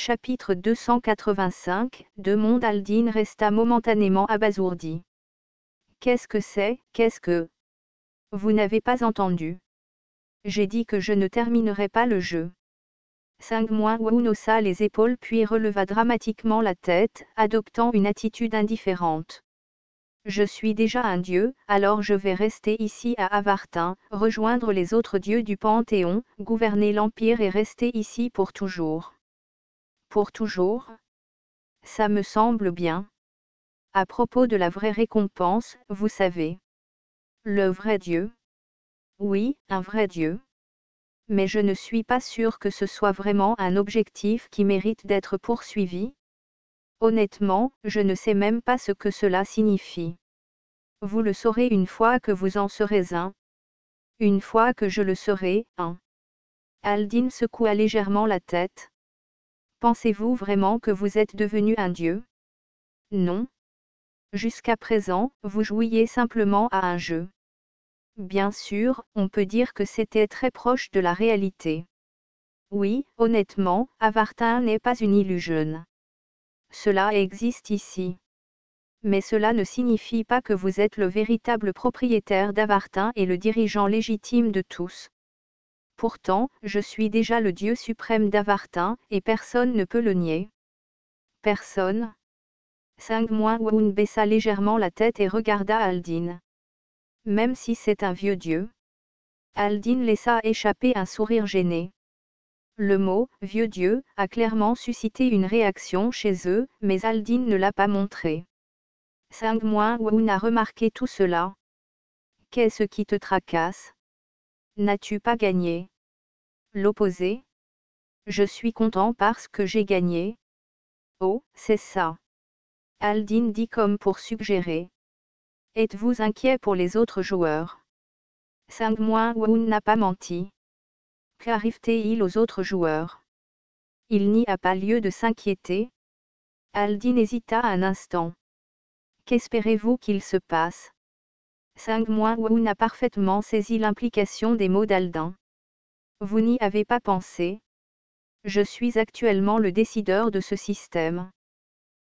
Chapitre 285, de Monde. Aldin resta momentanément abasourdi. Qu'est-ce que c'est, qu'est-ce que... Vous n'avez pas entendu. J'ai dit que je ne terminerai pas le jeu. 5 Woon haussa les épaules puis releva dramatiquement la tête, adoptant une attitude indifférente. Je suis déjà un dieu, alors je vais rester ici à Avartin, rejoindre les autres dieux du Panthéon, gouverner l'Empire et rester ici pour toujours. Pour toujours? Ça me semble bien. À propos de la vraie récompense, vous savez. Le vrai Dieu? Oui, un vrai Dieu. Mais je ne suis pas sûr que ce soit vraiment un objectif qui mérite d'être poursuivi. Honnêtement, je ne sais même pas ce que cela signifie. Vous le saurez une fois que vous en serez un. Une fois que je le serai, un. Aldin secoua légèrement la tête. Pensez-vous vraiment que vous êtes devenu un dieu? Non. Jusqu'à présent, vous jouiez simplement à un jeu. Bien sûr, on peut dire que c'était très proche de la réalité. Oui, honnêtement, Avartin n'est pas une illusion. Cela existe ici. Mais cela ne signifie pas que vous êtes le véritable propriétaire d'Avartin et le dirigeant légitime de tous. Pourtant, je suis déjà le Dieu suprême d'Avartin, et personne ne peut le nier. Personne? 5 Woon baissa légèrement la tête et regarda Aldin. Même si c'est un vieux dieu? Aldin laissa échapper un sourire gêné. Le mot « vieux dieu » a clairement suscité une réaction chez eux, mais Aldin ne l'a pas montré. 5 Woon a remarqué tout cela. Qu'est-ce qui te tracasse? N'as-tu pas gagné? L'opposé? Je suis content parce que j'ai gagné. Oh, c'est ça. Aldin dit comme pour suggérer. Êtes-vous inquiet pour les autres joueurs? 5 Woon n'a pas menti. Qu'arrive-t-il aux autres joueurs? Il n'y a pas lieu de s'inquiéter. Aldin hésita un instant. Qu'espérez-vous qu'il se passe? 5 Woon a parfaitement saisi l'implication des mots d'Aldin. Vous n'y avez pas pensé? Je suis actuellement le décideur de ce système.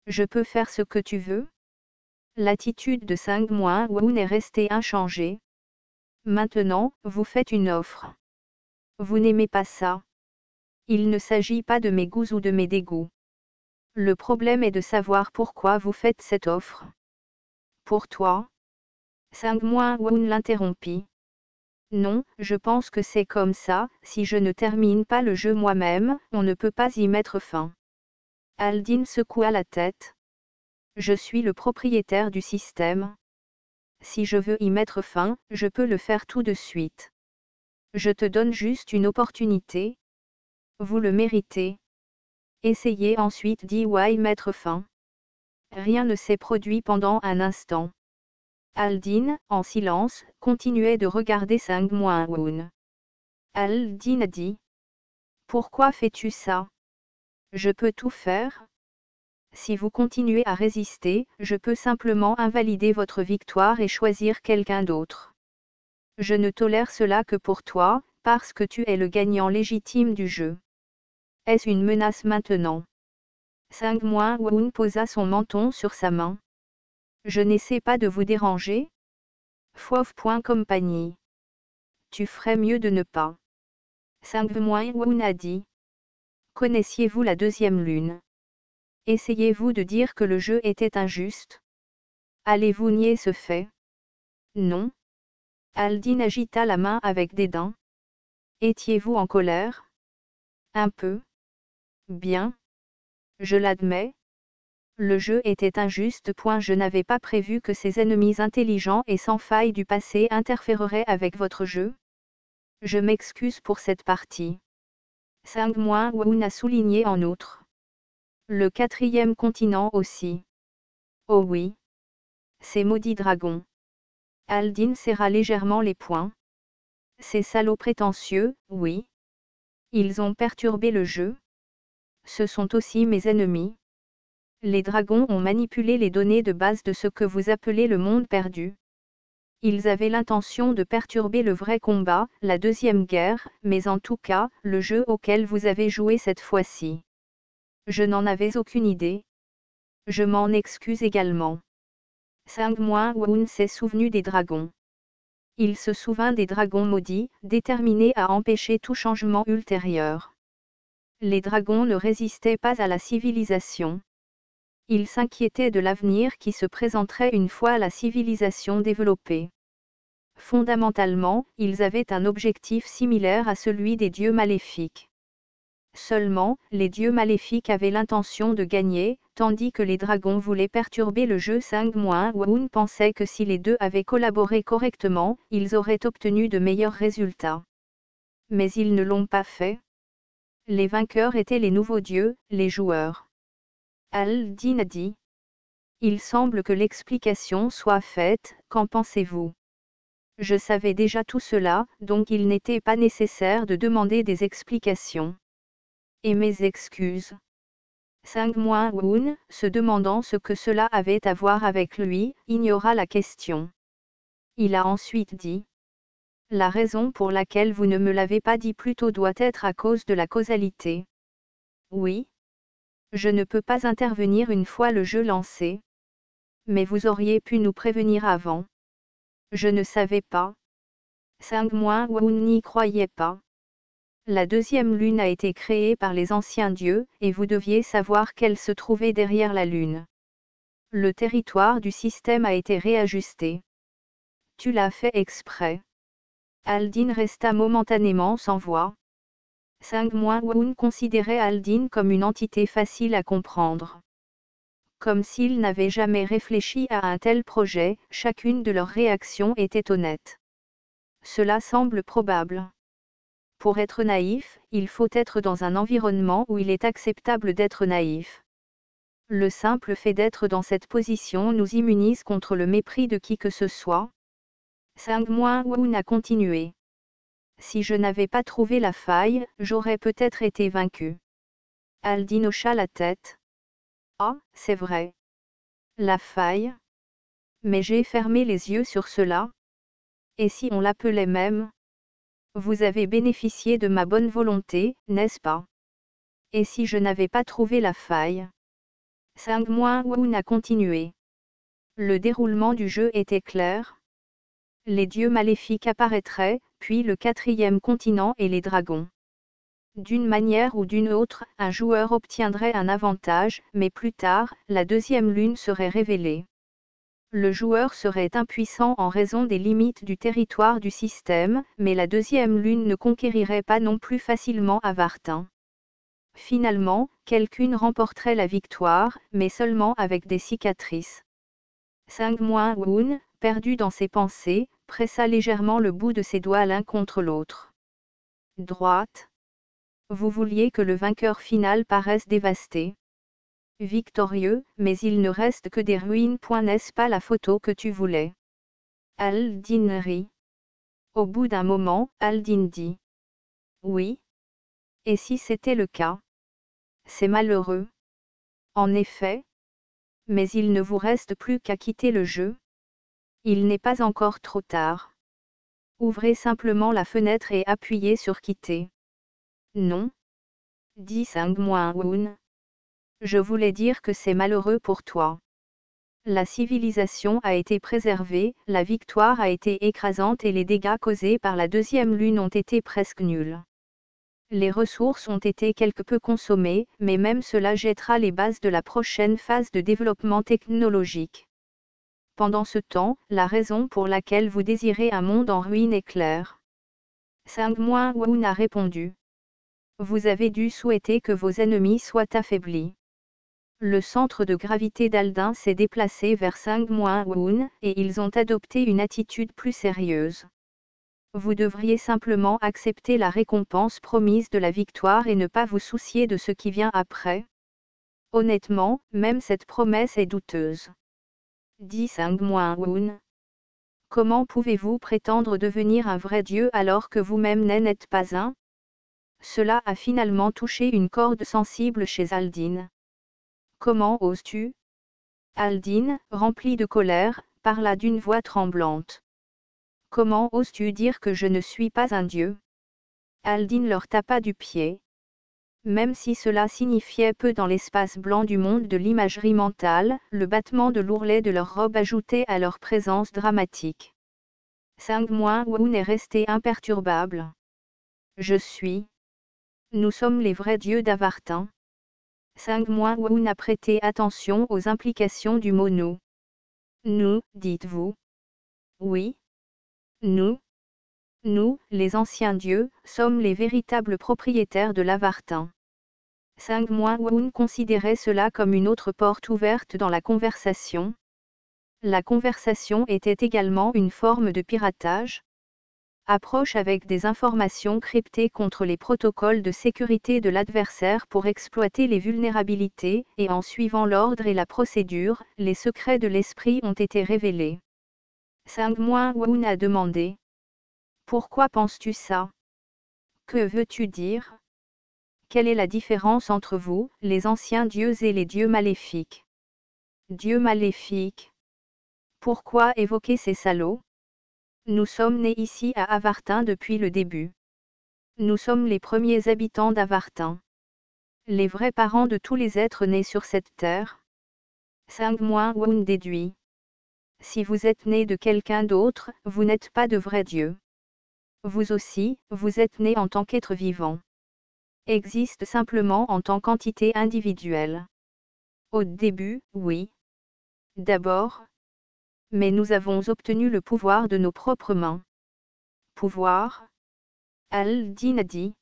Je peux faire ce que tu veux? L'attitude de 5 Woon est restée inchangée. Maintenant, vous faites une offre. Vous n'aimez pas ça. Il ne s'agit pas de mes goûts ou de mes dégoûts. Le problème est de savoir pourquoi vous faites cette offre. Pour toi? 5 Woon l'interrompit. Non, je pense que c'est comme ça, si je ne termine pas le jeu moi-même, on ne peut pas y mettre fin. Aldin secoua la tête. Je suis le propriétaire du système. Si je veux y mettre fin, je peux le faire tout de suite. Je te donne juste une opportunité. Vous le méritez. Essayez ensuite d'y mettre fin. Rien ne s'est produit pendant un instant. Aldin, en silence, continuait de regarder 5 Woon. Aldin dit. Pourquoi fais-tu ça? Je peux tout faire? Si vous continuez à résister, je peux simplement invalider votre victoire et choisir quelqu'un d'autre. Je ne tolère cela que pour toi, parce que tu es le gagnant légitime du jeu. Est-ce une menace maintenant? 5 Woon posa son menton sur sa main. Je n'essaie pas de vous déranger? Fauve. Compagnie. Tu ferais mieux de ne pas. 5 Woon a dit. Connaissiez-vous la deuxième lune? Essayez-vous de dire que le jeu était injuste? Allez-vous nier ce fait? Non. Aldin agita la main avec dédain. Étiez-vous en colère? Un peu. Bien. Je l'admets. Le jeu était injuste. Je n'avais pas prévu que ces ennemis intelligents et sans faille du passé interféreraient avec votre jeu. Je m'excuse pour cette partie. 5 Woon a souligné en outre. Le quatrième continent aussi. Oh oui. Ces maudits dragons. Aldin serra légèrement les poings. Ces salauds prétentieux, oui. Ils ont perturbé le jeu. Ce sont aussi mes ennemis. Les dragons ont manipulé les données de base de ce que vous appelez le monde perdu. Ils avaient l'intention de perturber le vrai combat, la deuxième guerre, mais en tout cas, le jeu auquel vous avez joué cette fois-ci. Je n'en avais aucune idée. Je m'en excuse également. Sang-Moon s'est souvenu des dragons. Il se souvint des dragons maudits, déterminés à empêcher tout changement ultérieur. Les dragons ne résistaient pas à la civilisation. Ils s'inquiétaient de l'avenir qui se présenterait une fois la civilisation développée. Fondamentalement, ils avaient un objectif similaire à celui des dieux maléfiques. Seulement, les dieux maléfiques avaient l'intention de gagner, tandis que les dragons voulaient perturber le jeu. Sang-Moon pensait que si les deux avaient collaboré correctement, ils auraient obtenu de meilleurs résultats. Mais ils ne l'ont pas fait. Les vainqueurs étaient les nouveaux dieux, les joueurs. Al-Din a dit. Il semble que l'explication soit faite, qu'en pensez-vous? Je savais déjà tout cela, donc il n'était pas nécessaire de demander des explications. Et mes excuses. Sang-Moon, se demandant ce que cela avait à voir avec lui, ignora la question. Il a ensuite dit. La raison pour laquelle vous ne me l'avez pas dit plus tôt doit être à cause de la causalité. Oui. Je ne peux pas intervenir une fois le jeu lancé. Mais vous auriez pu nous prévenir avant. Je ne savais pas. Sang-Moon n'y croyait pas. La deuxième lune a été créée par les anciens dieux, et vous deviez savoir qu'elle se trouvait derrière la lune. Le territoire du système a été réajusté. Tu l'as fait exprès. Al-Din resta momentanément sans voix. Sang-Moon considérait Al-Din comme une entité facile à comprendre. Comme s'il n'avait jamais réfléchi à un tel projet, chacune de leurs réactions était honnête. Cela semble probable. Pour être naïf, il faut être dans un environnement où il est acceptable d'être naïf. Le simple fait d'être dans cette position nous immunise contre le mépris de qui que ce soit. Sang-Moon a continué. Si je n'avais pas trouvé la faille, j'aurais peut-être été vaincu. Al-Din hocha la tête. Ah, c'est vrai. La faille. Mais j'ai fermé les yeux sur cela. Et si on l'appelait même? Vous avez bénéficié de ma bonne volonté, n'est-ce pas? Et si je n'avais pas trouvé la faille? Sang-Moon a continué. Le déroulement du jeu était clair. Les dieux maléfiques apparaîtraient, puis le quatrième continent et les dragons. D'une manière ou d'une autre, un joueur obtiendrait un avantage, mais plus tard, la deuxième lune serait révélée. Le joueur serait impuissant en raison des limites du territoire du système, mais la deuxième lune ne conquérirait pas non plus facilement Avartin. Finalement, quelqu'un remporterait la victoire, mais seulement avec des cicatrices. Sang-Moon, perdu dans ses pensées, pressa légèrement le bout de ses doigts l'un contre l'autre. Droite. Vous vouliez que le vainqueur final paraisse dévasté. Victorieux, mais il ne reste que des ruines. N'est-ce pas la photo que tu voulais? Al-Din rit. Au bout d'un moment, Al-Din dit. Oui. Et si c'était le cas? C'est malheureux. En effet. Mais il ne vous reste plus qu'à quitter le jeu. Il n'est pas encore trop tard. Ouvrez simplement la fenêtre et appuyez sur quitter. Non. Dit Sang-Moon. Je voulais dire que c'est malheureux pour toi. La civilisation a été préservée, la victoire a été écrasante et les dégâts causés par la deuxième lune ont été presque nuls. Les ressources ont été quelque peu consommées, mais même cela jettera les bases de la prochaine phase de développement technologique. Pendant ce temps, la raison pour laquelle vous désirez un monde en ruine est claire. Sang-Moon a répondu. Vous avez dû souhaiter que vos ennemis soient affaiblis. Le centre de gravité d'Aldin s'est déplacé vers Sang-Moon, et ils ont adopté une attitude plus sérieuse. Vous devriez simplement accepter la récompense promise de la victoire et ne pas vous soucier de ce qui vient après. Honnêtement, même cette promesse est douteuse. Dit Sang-Moon. Comment pouvez-vous prétendre devenir un vrai dieu alors que vous-même n'êtes pas un? Cela a finalement touché une corde sensible chez Al-Din. Comment oses-tu? Al-Din, rempli de colère, parla d'une voix tremblante. Comment oses-tu dire que je ne suis pas un dieu? Al-Din leur tapa du pied. Même si cela signifiait peu dans l'espace blanc du monde de l'imagerie mentale, le battement de l'ourlet de leur robe ajoutait à leur présence dramatique. Sang-Moon est resté imperturbable. Je suis. Nous sommes les vrais dieux d'Avartin. Sang-Moon a prêté attention aux implications du mot nous. Nous, dites-vous. Oui. Nous, les anciens dieux, sommes les véritables propriétaires de l'Avartin. Sang-Moon considérait cela comme une autre porte ouverte dans la conversation. La conversation était également une forme de piratage. Approche avec des informations cryptées contre les protocoles de sécurité de l'adversaire pour exploiter les vulnérabilités, et en suivant l'ordre et la procédure, les secrets de l'esprit ont été révélés. Sang-Moon a demandé. Pourquoi penses-tu ça? Que veux-tu dire? Quelle est la différence entre vous, les anciens dieux et les dieux maléfiques? Dieux maléfiques. Pourquoi évoquer ces salauds? Nous sommes nés ici à Avartin depuis le début. Nous sommes les premiers habitants d'Avartin. Les vrais parents de tous les êtres nés sur cette terre. Sang-Moon déduit. Si vous êtes né de quelqu'un d'autre, vous n'êtes pas de vrais dieux. Vous aussi, vous êtes né en tant qu'être vivant. Existe simplement en tant qu'entité individuelle. Au début, oui. D'abord. Mais nous avons obtenu le pouvoir de nos propres mains. Pouvoir? Al-Din a dit.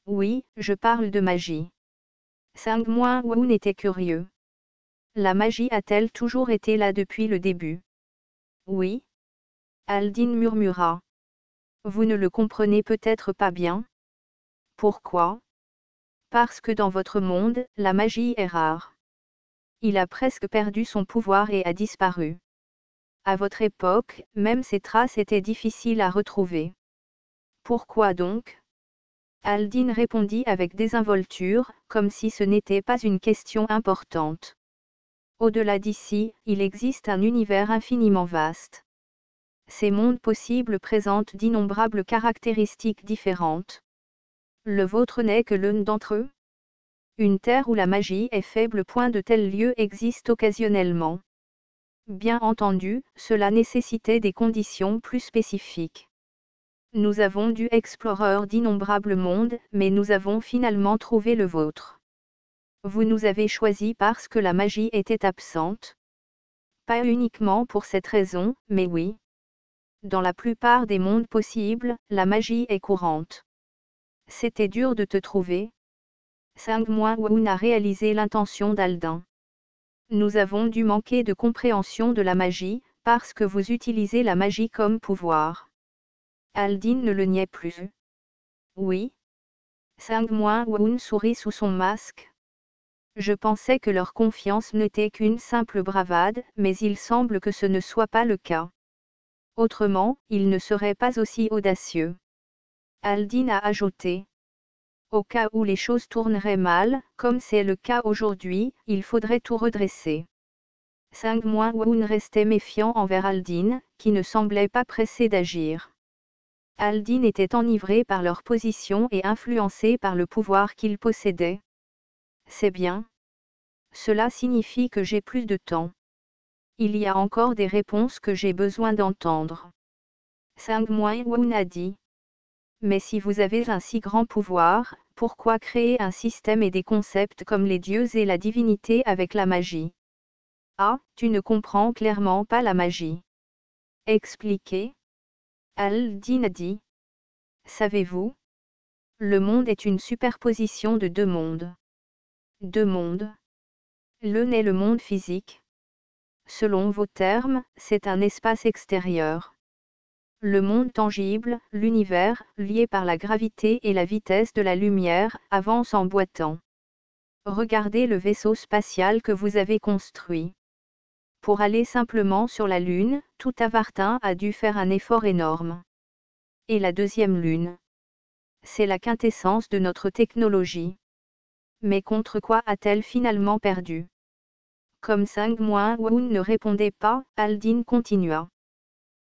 Oui, je parle de magie. Sang-Moon était curieux. La magie a-t-elle toujours été là depuis le début? Oui. Al-Din murmura. Vous ne le comprenez peut-être pas bien. Pourquoi? Parce que dans votre monde, la magie est rare. Il a presque perdu son pouvoir et a disparu. À votre époque, même ses traces étaient difficiles à retrouver. Pourquoi donc? Al-Din répondit avec désinvolture, comme si ce n'était pas une question importante. Au-delà d'ici, il existe un univers infiniment vaste. Ces mondes possibles présentent d'innombrables caractéristiques différentes. Le vôtre n'est que l'un d'entre eux? Une terre où la magie est faible. De tels lieux existent occasionnellement. Bien entendu, cela nécessitait des conditions plus spécifiques. Nous avons dû explorer d'innombrables mondes, mais nous avons finalement trouvé le vôtre. Vous nous avez choisis parce que la magie était absente? Pas uniquement pour cette raison, mais oui. Dans la plupart des mondes possibles, la magie est courante. C'était dur de te trouver? Sang-Moon a réalisé l'intention d'Aldin. Nous avons dû manquer de compréhension de la magie, parce que vous utilisez la magie comme pouvoir. Al-Din ne le niait plus. Oui. Sang-Moon sourit sous son masque. Je pensais que leur confiance n'était qu'une simple bravade, mais il semble que ce ne soit pas le cas. Autrement, ils ne seraient pas aussi audacieux. Al-Din a ajouté. Au cas où les choses tourneraient mal, comme c'est le cas aujourd'hui, il faudrait tout redresser. Sang-Moon restait méfiant envers Al-Din, qui ne semblait pas pressé d'agir. Al-Din était enivré par leur position et influencé par le pouvoir qu'ils possédaient. C'est bien. Cela signifie que j'ai plus de temps. Il y a encore des réponses que j'ai besoin d'entendre. Sang-Moon a dit. Mais si vous avez un si grand pouvoir, pourquoi créer un système et des concepts comme les dieux et la divinité avec la magie? Ah, tu ne comprends clairement pas la magie. Expliquez. Al-Din a dit. Savez-vous? Le monde est une superposition de deux mondes. Deux mondes. L'un est le monde physique. Selon vos termes, c'est un espace extérieur. Le monde tangible, l'univers, lié par la gravité et la vitesse de la lumière, avance en boitant. Regardez le vaisseau spatial que vous avez construit. Pour aller simplement sur la Lune, tout Avartin a dû faire un effort énorme. Et la deuxième Lune? C'est la quintessence de notre technologie. Mais contre quoi a-t-elle finalement perdu? Comme Sang-Moon ne répondait pas, Al-Din continua.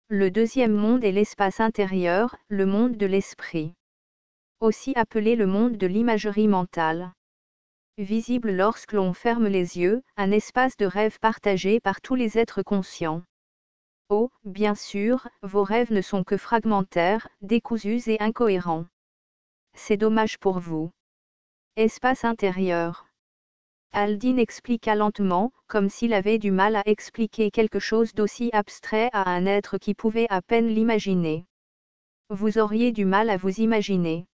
Le deuxième monde est l'espace intérieur, le monde de l'esprit. aussi appelé le monde de l'imagerie mentale. Visible lorsque l'on ferme les yeux, un espace de rêve partagé par tous les êtres conscients. Oh, bien sûr, vos rêves ne sont que fragmentaires, décousus et incohérents. C'est dommage pour vous. Espace intérieur. Aldin expliqua lentement, comme s'il avait du mal à expliquer quelque chose d'aussi abstrait à un être qui pouvait à peine l'imaginer. Vous auriez du mal à vous imaginer.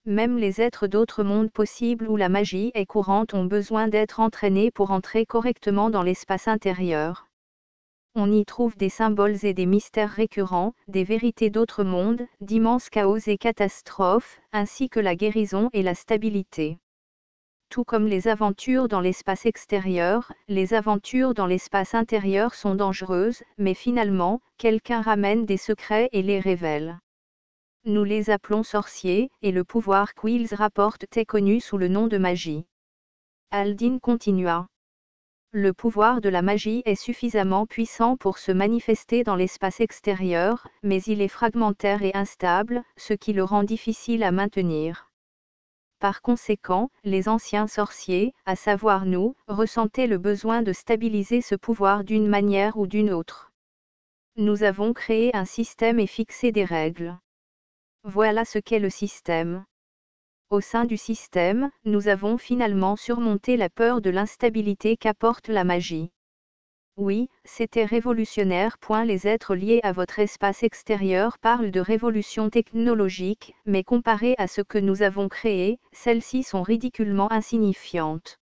Même les êtres d'autres mondes possibles où la magie est courante ont besoin d'être entraînés pour entrer correctement dans l'espace intérieur. On y trouve des symboles et des mystères récurrents, des vérités d'autres mondes, d'immenses chaos et catastrophes, ainsi que la guérison et la stabilité. Tout comme les aventures dans l'espace extérieur, les aventures dans l'espace intérieur sont dangereuses, mais finalement, quelqu'un ramène des secrets et les révèle. Nous les appelons sorciers, et le pouvoir qu'ils rapportent est connu sous le nom de magie. Aldin continua. Le pouvoir de la magie est suffisamment puissant pour se manifester dans l'espace extérieur, mais il est fragmentaire et instable, ce qui le rend difficile à maintenir. Par conséquent, les anciens sorciers, à savoir nous, ressentaient le besoin de stabiliser ce pouvoir d'une manière ou d'une autre. Nous avons créé un système et fixé des règles. Voilà ce qu'est le système. Au sein du système, nous avons finalement surmonté la peur de l'instabilité qu'apporte la magie. Oui, c'était révolutionnaire. Les êtres liés à votre espace extérieur parlent de révolution technologique, mais comparées à ce que nous avons créé, celles-ci sont ridiculement insignifiantes.